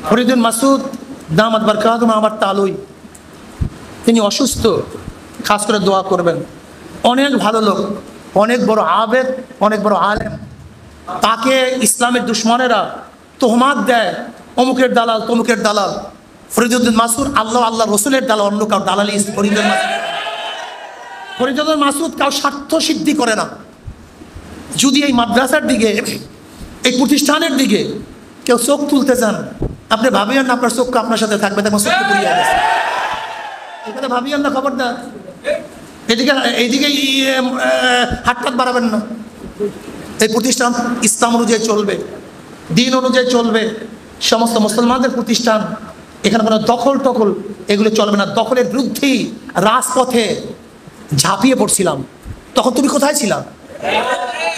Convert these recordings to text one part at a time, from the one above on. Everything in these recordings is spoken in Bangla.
ফরিদুল মাসুদ দামাত বারকাতুহু আমার তালুই, তিনি অসুস্থ, খাস করে দোয়া করবেন। অনেক ভালো লোক, অনেক বড় আবেদ, অনেক বড় আলেম। তাকে ইসলামের দুশ্মনেরা তোহমাত দেয়, অমুকের দালাল তমুকের দালাল। ফরিদুল মাসুদ আল্লাহ রসুলের দালাল, অন্য কাউ দালালি ফরিদুল মাসুদ কাউ স্বার্থ সিদ্ধি করে না। যদি এই মাদ্রাসার দিকে, এই প্রতিষ্ঠানের দিকে কেউ চোখ তুলতে চান, আপনি ভাবিয়েন না আপনার চোখ আপনার সাথে থাকবে, তখন চোখ পুড়িয়ে গেছে। এখানে ভাবিয়েন না, খবরদার এইদিকে হাতটাত বাড়াবেন না। এই প্রতিষ্ঠান ইসলাম অনুযায়ী চলবে, দিন অনুযায়ী চলবে, সমস্ত মুসলমানদের প্রতিষ্ঠান। এখানে কোনো দখল টখল এগুলো চলবে না। দখলের বিরুদ্ধেই রাজপথে ঝাঁপিয়ে পড়ছিলাম। তখন তুমি কোথায় ছিলাম?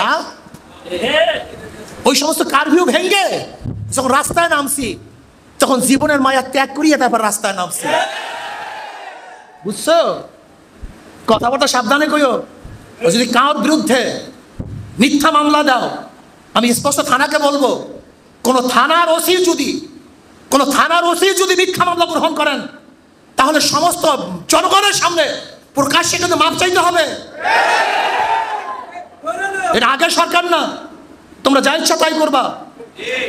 হ্যাঁ, ওই সমস্ত কারফিউ ভেঙে যখন রাস্তায় নামছি, তখন জীবনের মায়া ত্যাগ করিয়ে তারপর রাস্তায় নামছি। বুঝছো? কথাবার্তা সাবধানে কইও। যদি কার বিরুদ্ধে মিথ্যা মামলা দাও, আমি স্পষ্ট থানাকে বলবো, কোন থানার ওসি যদি মিথ্যা মামলা গ্রহণ করেন, তাহলে সমস্ত জনগণের সামনে প্রকাশ্যে কিন্তু মাপ চাইতে হবে। এটা আগের সরকার না, তোমরা যা ইচ্ছা তাই করবা।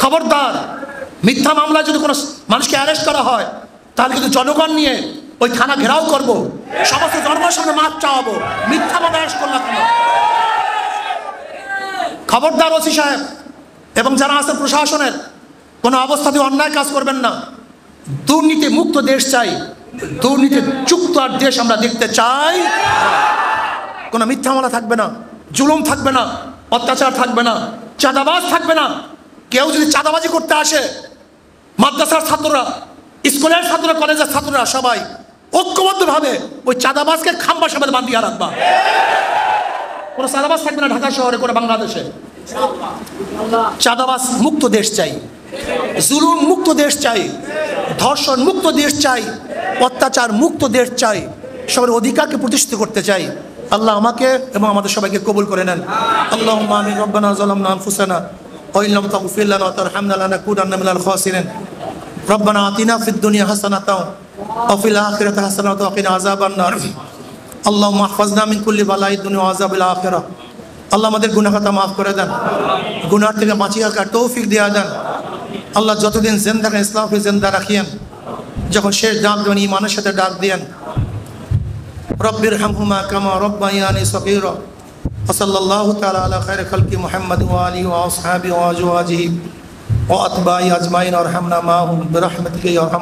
খবরদার, মিথ্যা মামলায় যদি কোনো মানুষকে অ্যারেস্ট করা হয়, তাহলে কিন্তু জনগণ নিয়ে ওই থানা ঘেরাও করবো, সমস্ত জনগণের সামনে মাপ চাওয়াবো। মিথ্যা মামলা অ্যারেস্ট করলাম কেন? খবরদার ওসি সাহেব এবং যারা আছেন প্রশাসনের, কোনো অবস্থাতে অন্যায় কাজ করবেন না। দুর্নীতি মুক্ত দেশ চাই, দুর্নীতি যুক্ত আর দেশ আমরা দেখতে চাই। কোনো মিথ্যা মামলা থাকবে না, জুলুম থাকবে না, অত্যাচার থাকবে না, চাঁদাবাজ থাকবে না। কেউ যদি চাঁদাবাজি করতে আসে, মাদ্রাসার ছাত্ররা, স্কুলের ছাত্ররা, কলেজের ছাত্ররা সবাই ঐক্যবদ্ধভাবে ওই চাঁদাবাজকে খাম্বা সামনে বান্ধিয়ে রাখবা। কোনো চাঁদাবাজ থাকবে না ঢাকা শহরে, কোনো বাংলাদেশে। চাঁদাবাজ মুক্ত দেশ চাই, জুলুম মুক্ত দেশ চাই, ধর্ষণ মুক্ত দেশ চাই, অত্যাচার মুক্ত দেশ চাই, সবার অধিকারকে প্রতিষ্ঠিত করতে চাই। আল্লাহ আমাকে এবং আমাদের সবাইকে কবুল করে নেন। আল্লাহুম্মা আমিন। রব্বানা যালামনা আনফুসানা ওয়া ইল্লাম তাগফির লানা ওয়া তারহামনা লানাকুনান্না মিনাল খাসিরিন। রব্বানা আতিনা ফিদ দুনিয়া হাসানাতাও ওয়া ফিল আখিরাতি হাসানাতাও ওয়া কিনা আযাবান নার। আল্লাহুম্মা ইহফাজনা মিন কুল্লি বালাইদ দুনিয়া ওয়া আযাবিল আখিরাহ। আল্লাহ আমাদের গুনাহ খাতা মাফ করে দেন, গুনাহ থেকে বাঁচিয়ে রাখার তৌফিক দিয়ে দেন। আল্লাহ যতদিন জিন্দা রাখেন ইসলামকে জিন্দা রাখিয়েন, যখন শেষ ডাক দেবেন ঈমানের সাথে ডাক দিয়েন। রব্বিরহামহুমা কামা রব্বায়ানি সগীরা। ওয়া সাল্লাল্লাহু তাআলা আলা খায়রি খালকি মুহাম্মাদ ওয়া আলিহি ওয়া আসহাবিহি ওয়া আজওয়াজিহি ওয়া আতবাঈহি আজমাইন। আরহামনা মাহুম বিরহমাতিকা ইয়া আরহাম।